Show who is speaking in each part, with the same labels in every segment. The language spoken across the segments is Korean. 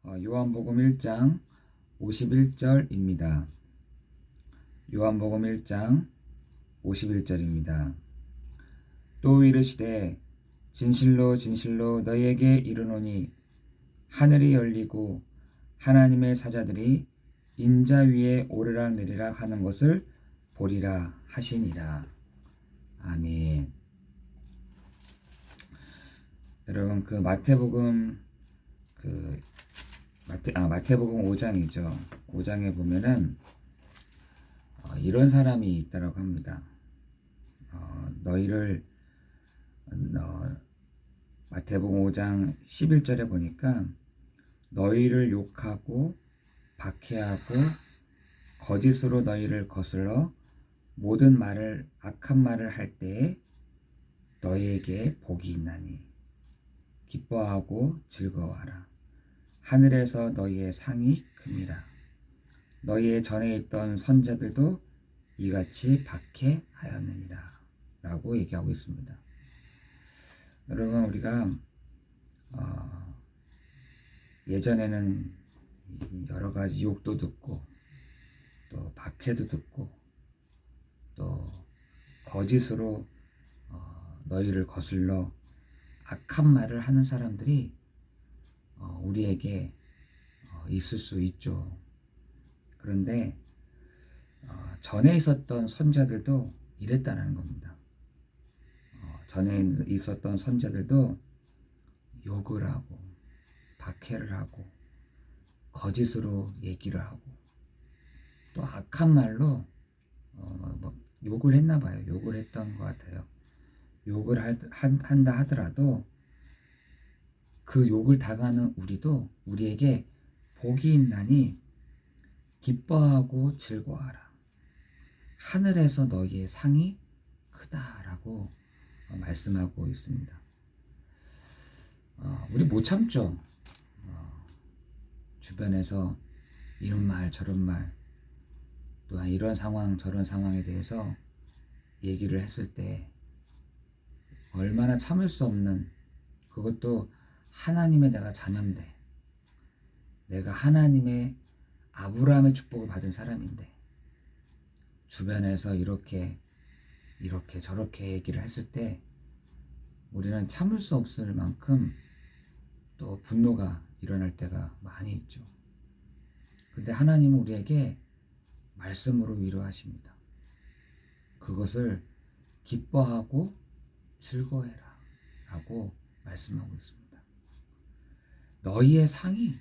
Speaker 1: 요한복음 1장 51절입니다. 요한복음 1장 51절입니다. 또 이르시되 진실로 진실로 너희에게 이르노니 하늘이 열리고 하나님의 사자들이 인자 위에 오르락 내리락 하는 것을 보리라 하시니라. 아멘. 여러분, 마태복음 5장이죠. 5장에 보면은 이런 사람이 있다라고 합니다. 마태복음 5장 11절에 보니까 너희를 욕하고 박해하고 거짓으로 너희를 거슬러 모든 악한 말을 할 때에 너희에게 복이 있나니 기뻐하고 즐거워하라. 하늘에서 너희의 상이 큼이라. 너희의 전에 있던 선자들도 이같이 박해하였느니라 라고 얘기하고 있습니다. 여러분, 우리가 예전에는 여러 가지 욕도 듣고 또 박해도 듣고 또 거짓으로 너희를 거슬러 악한 말을 하는 사람들이 우리에게 있을 수 있죠. 그런데 전에 있었던 선자들도 이랬다는 겁니다. 전에 있었던 선자들도 욕을 하고 박해를 하고 거짓으로 얘기를 하고 또 악한 말로 욕을 했나 봐요. 욕을 했던 것 같아요. 욕을 한다 하더라도 그 욕을 당하는 우리에게 복이 있나니 기뻐하고 즐거워하라. 하늘에서 너희의 상이 크다라고 말씀하고 있습니다. 우리 못 참죠. 주변에서 이런 말 저런 말 또한 이런 상황 저런 상황에 대해서 얘기를 했을 때 얼마나 참을 수 없는, 그것도 하나님의 내가 자녀인데, 내가 하나님의 아브라함의 축복을 받은 사람인데 주변에서 이렇게 저렇게 얘기를 했을 때 우리는 참을 수 없을 만큼 또 분노가 일어날 때가 많이 있죠. 근데 하나님은 우리에게 말씀으로 위로하십니다. 그것을 기뻐하고 즐거워해라 라고 말씀하고 있습니다. 너희의 상이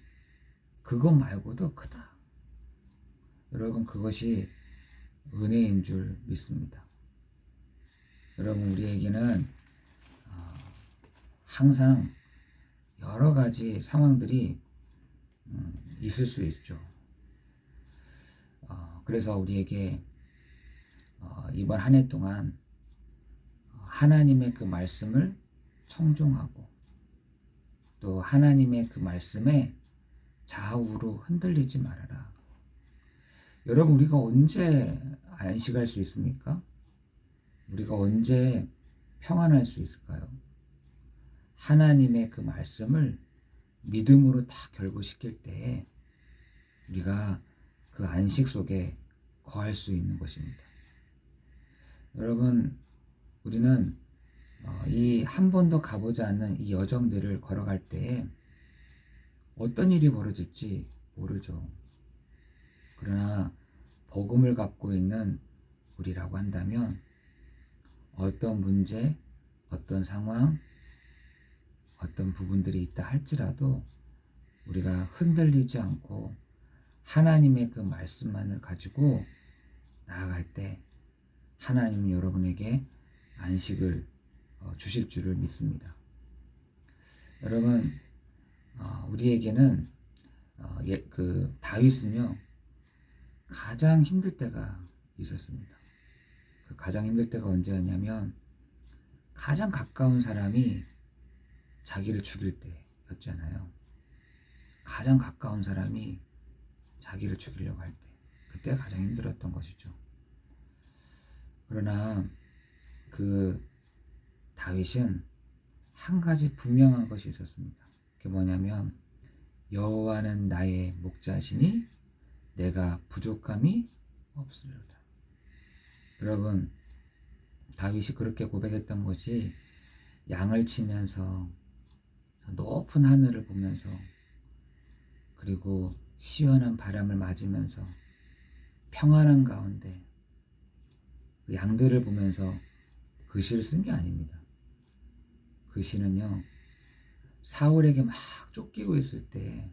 Speaker 1: 그것 말고도 크다. 여러분, 그것이 은혜인 줄 믿습니다. 여러분, 우리에게는 항상 여러 가지 상황들이 있을 수 있죠. 그래서 우리에게 이번 한 해 동안 하나님의 그 말씀을 청종하고 또 하나님의 그 말씀에 좌우로 흔들리지 말아라. 여러분, 우리가 언제 안식할 수 있습니까? 우리가 언제 평안할 수 있을까요? 하나님의 그 말씀을 믿음으로 다 결부시킬 때에 우리가 그 안식 속에 거할 수 있는 것입니다. 여러분, 우리는 이 한 번도 가보지 않는 이 여정들을 걸어갈 때에 어떤 일이 벌어질지 모르죠. 그러나 복음을 갖고 있는 우리라고 한다면 어떤 문제, 어떤 상황, 어떤 부분들이 있다 할지라도 우리가 흔들리지 않고 하나님의 그 말씀만을 가지고 나아갈 때 하나님은 여러분에게 안식을 주실 줄을 믿습니다. 여러분, 우리에게는 다윗은요 가장 힘들 때가 있었습니다. 그 가장 힘들 때가 언제였냐면 가장 가까운 사람이 자기를 죽일 때였잖아요. 가장 가까운 사람이 자기를 죽이려고 할 때, 그때가 가장 힘들었던 것이죠. 그러나 그 다윗은 한 가지 분명한 것이 있었습니다. 그게 뭐냐면 여호와는 나의 목자시니 내가 부족함이 없으리로다. 여러분, 다윗이 그렇게 고백했던 것이 양을 치면서 높은 하늘을 보면서 그리고 시원한 바람을 맞으면서 평안한 가운데 그 양들을 보면서 그 시를 쓴 게 아닙니다. 그 시는요, 사울에게 막 쫓기고 있을 때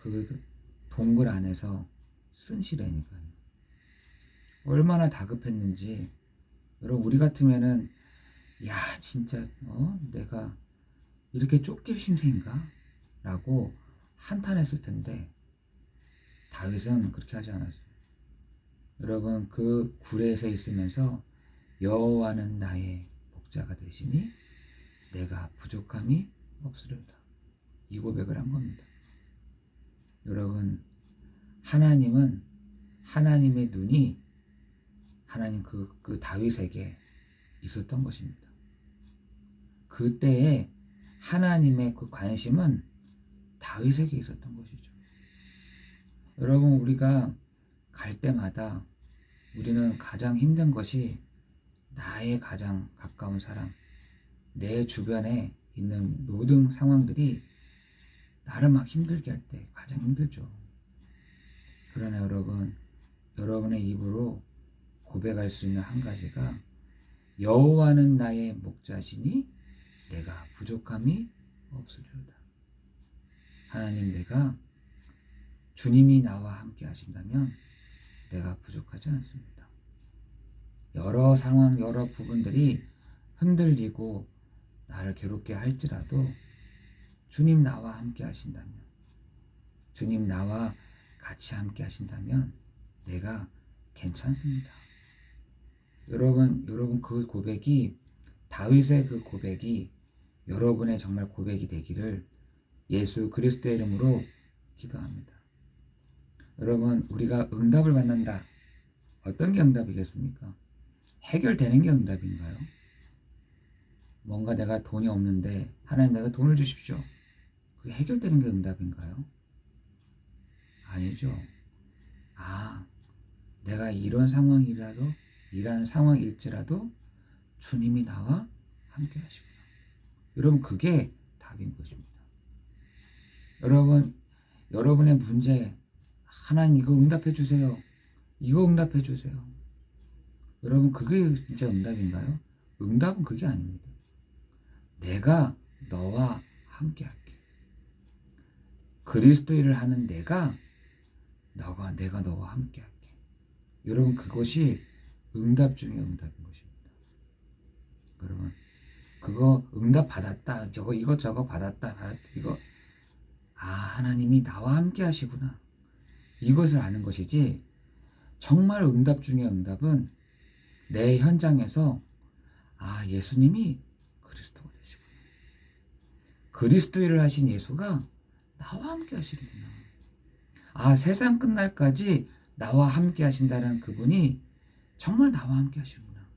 Speaker 1: 그 동굴 안에서 쓴 시라니까요. 얼마나 다급했는지. 여러분, 우리 같으면은 야 진짜 내가 이렇게 쫓길 신세인가? 라고 한탄했을 텐데 다윗은 그렇게 하지 않았어요. 여러분, 그 굴에서 있으면서 여호와는 나의 목자가 되시니 내가 부족함이 없으리로다. 이 고백을 한 겁니다. 여러분, 하나님은 하나님의 눈이 하나님 그 다윗에게 있었던 것입니다. 그때에 하나님의 그 관심은 다윗에게 있었던 것이죠. 여러분, 우리가 갈 때마다 우리는 가장 힘든 것이 나의 가장 가까운 사람, 내 주변에 있는 모든 상황들이 나를 막 힘들게 할 때 가장 힘들죠. 그러나 여러분, 여러분의 입으로 고백할 수 있는 한 가지가 여호와는 나의 목자시니 내가 부족함이 없으리로다. 하나님, 내가 주님이 나와 함께 하신다면 내가 부족하지 않습니다. 여러 상황, 여러 부분들이 흔들리고 나를 괴롭게 할지라도 주님 나와 함께 하신다면, 주님 나와 같이 함께 하신다면 내가 괜찮습니다. 여러분 그 고백이, 다윗의 그 고백이 여러분의 정말 고백이 되기를 예수 그리스도의 이름으로 기도합니다. 여러분, 우리가 응답을 받는다. 어떤 게 응답이겠습니까? 해결되는 게 응답인가요? 뭔가 내가 돈이 없는데 하나님 내가 돈을 주십시오. 그게 해결되는 게 응답인가요? 아니죠. 내가 이런 상황일지라도 주님이 나와 함께 하시구나. 여러분, 그게 답인 것입니다. 여러분의 문제, 하나님 이거 응답해 주세요. 이거 응답해 주세요. 여러분, 그게 진짜 응답인가요? 응답은 그게 아닙니다. 내가 너와 함께 할게. 그리스도 일을 하는 내가 너와 함께 할게. 여러분, 그것이 응답 중에 응답인 것입니다. 여러분, 그거 응답 받았다. 이것저것 받았다. 이거 하나님이 나와 함께 하시구나. 이것을 아는 것이지, 정말 응답 중에 응답은 내 현장에서 예수님이 그리스도가 되시구나. 그리스도 일을 하신 예수가 나와 함께 하시는구나. 세상 끝날까지 나와 함께 하신다는 그분이 정말 나와 함께 하시는구나.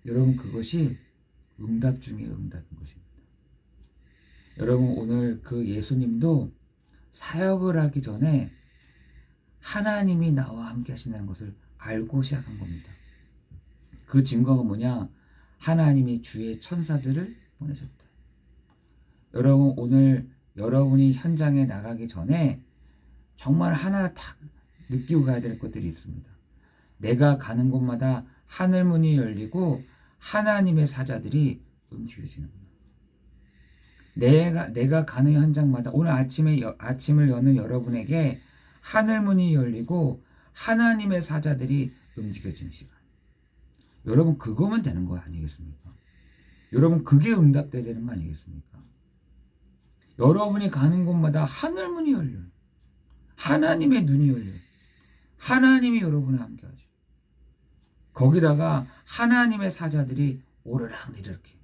Speaker 1: 여러분, 그것이 응답 중에 응답인 것입니다. 여러분, 오늘 그 예수님도 사역을 하기 전에 하나님이 나와 함께 하신다는 것을 알고 시작한 겁니다. 그 증거가 뭐냐? 하나님이 주의 천사들을 보내셨다. 여러분, 오늘 여러분이 현장에 나가기 전에 정말 하나 딱 느끼고 가야 될 것들이 있습니다. 내가 가는 곳마다 하늘문이 열리고 하나님의 사자들이 움직여지는구나. 내가 가는 현장마다 오늘 아침을 여는 여러분에게 하늘문이 열리고 하나님의 사자들이 움직여지는 시간. 여러분, 그거면 되는 거 아니겠습니까? 여러분, 그게 응답돼야 되는 거 아니겠습니까? 여러분이 가는 곳마다 하늘문이 열려요. 하나님의 눈이 열려요. 하나님이 여러분과 함께 하죠. 거기다가 하나님의 사자들이 오르락내리락 해요.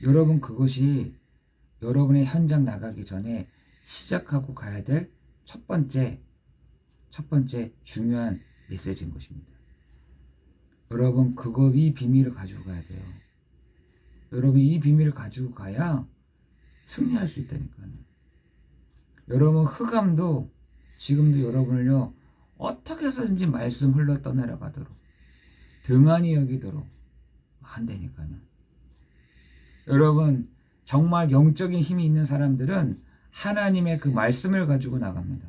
Speaker 1: 여러분, 그것이 여러분의 현장 나가기 전에 시작하고 가야 될 첫 번째 중요한 메시지인 것입니다. 여러분, 이 비밀을 가지고 가야 돼요. 여러분, 이 비밀을 가지고 가야 승리할 수 있다니까요. 여러분 흑암도 지금도 여러분을요 어떻게 해서든지 말씀 흘러 떠내려가도록 등한히 여기도록 한다니까요. 여러분 정말 영적인 힘이 있는 사람들은 하나님의 그 말씀을 가지고 나갑니다.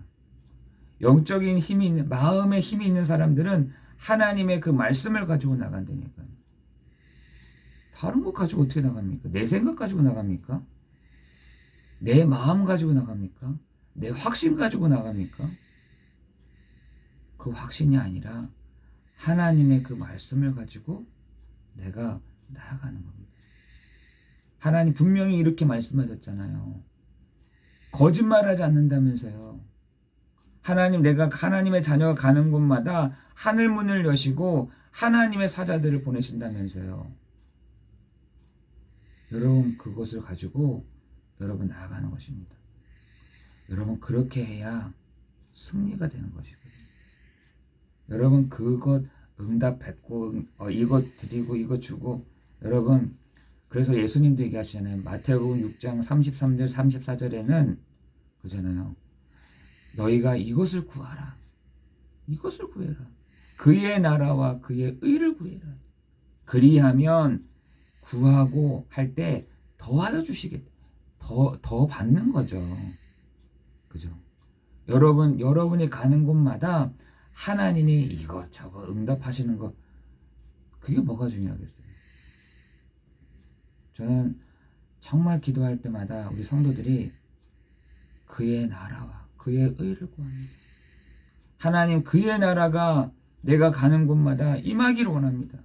Speaker 1: 영적인 힘이 있는, 마음에 힘이 있는 사람들은 하나님의 그 말씀을 가지고 나간다니까요. 다른 것 가지고 어떻게 나갑니까? 내 생각 가지고 나갑니까? 내 마음 가지고 나갑니까? 내 확신 가지고 나갑니까? 그 확신이 아니라 하나님의 그 말씀을 가지고 내가 나아가는 겁니다. 하나님 분명히 이렇게 말씀하셨잖아요. 거짓말하지 않는다면서요. 하나님, 내가 하나님의 자녀가 가는 곳마다 하늘 문을 여시고 하나님의 사자들을 보내신다면서요. 여러분 그것을 가지고 여러분 나아가는 것입니다. 여러분 그렇게 해야 승리가 되는 것이거든요. 여러분 그것 응답 뱉고 이것 드리고 이것 주고 여러분 그래서 예수님도 얘기하시잖아요. 마태복음 6장 33절 34절에는 그잖아요. 너희가 이것을 구하라. 이것을 구해라. 그의 나라와 그의 의를 구해라. 그리하면 구하고 할 때 더하여 주시겠다. 더 받는 거죠. 그죠? 여러분이 가는 곳마다 하나님이 이것저것 응답하시는 것, 그게 뭐가 중요하겠어요? 저는 정말 기도할 때마다 우리 성도들이 그의 나라와 그의 의를 구합니다. 하나님 그의 나라가 내가 가는 곳마다 임하기를 원합니다.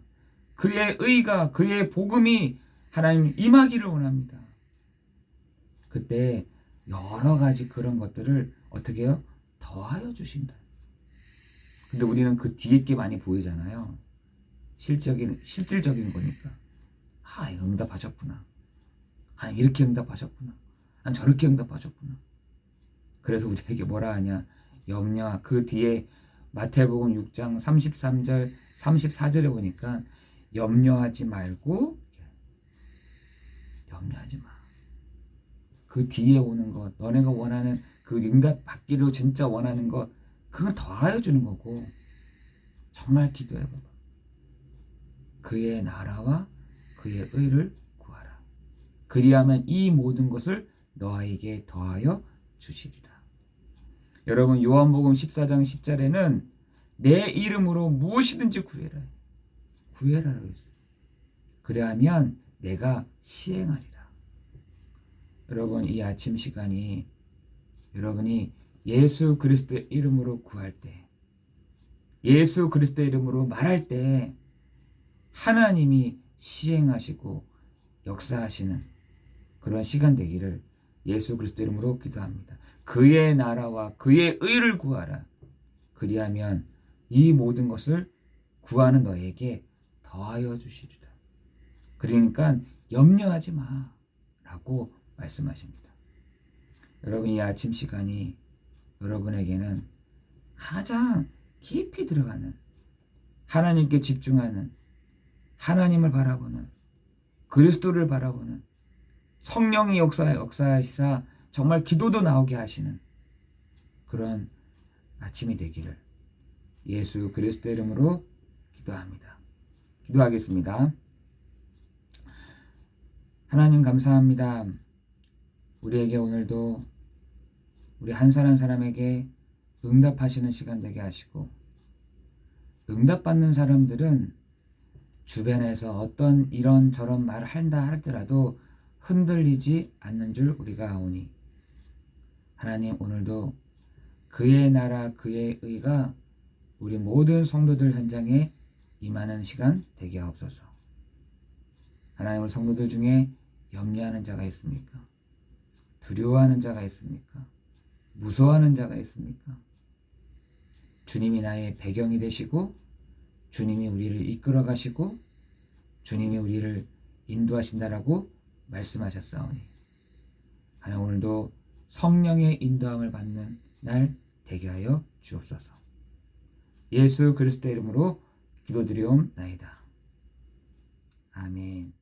Speaker 1: 그의 의가 그의 복음이 하나님 임하기를 원합니다. 그때 여러 가지 그런 것들을 어떻게 해요? 더하여 주신다. 근데 우리는 그 뒤에 게 많이 보이잖아요. 실질적인 거니까. 아, 이거 응답하셨구나. 아, 이렇게 응답하셨구나. 아, 저렇게 응답하셨구나. 그래서 우리에게 뭐라 하냐? 염려. 그 뒤에 마태복음 6장 33절, 34절에 보니까 염려하지 말고 염려하지 마. 그 뒤에 오는 것, 너네가 원하는 그 응답 받기로 진짜 원하는 것, 그건 더하여 주는 거고 정말 기도해 봐봐. 그의 나라와 그의 의를 구하라. 그리하면 이 모든 것을 너에게 더하여 주시리라. 여러분 요한복음 14장 10절에는 내 이름으로 무엇이든지 구해라. 구해라라고 했어요. 그리하면 내가 시행하리라. 여러분 이 아침 시간이 여러분이 예수 그리스도의 이름으로 구할 때, 예수 그리스도의 이름으로 말할 때 하나님이 시행하시고 역사하시는 그런 시간 되기를 예수 그리스도 이름으로 기도합니다. 그의 나라와 그의 의를 구하라. 그리하면 이 모든 것을 구하는 너에게 더하여 주시리라. 그러니까 염려하지 마 라고 말씀하십니다. 여러분 이 아침 시간이 여러분에게는 가장 깊이 들어가는 하나님께 집중하는 하나님을 바라보는 그리스도를 바라보는 성령의 역사하시사 정말 기도도 나오게 하시는 그런 아침이 되기를 예수 그리스도 이름으로 기도합니다. 기도하겠습니다. 하나님 감사합니다. 우리에게 오늘도 우리 한 사람 한 사람에게 응답하시는 시간 되게 하시고 응답받는 사람들은 주변에서 어떤 이런저런 말을 한다 하더라도 흔들리지 않는 줄 우리가 아오니 하나님 오늘도 그의 나라 그의 의가 우리 모든 성도들 현장에 임하는 시간 되게 하옵소서. 하나님 우리 성도들 중에 염려하는 자가 있습니까? 두려워하는 자가 있습니까? 무서워하는 자가 있습니까? 주님이 나의 배경이 되시고 주님이 우리를 이끌어 가시고 주님이 우리를 인도하신다라고 말씀하셨사오니 하나님 오늘도 성령의 인도함을 받는 날 되게 하여 주옵소서. 예수 그리스도 이름으로 기도드리옵나이다. 아멘.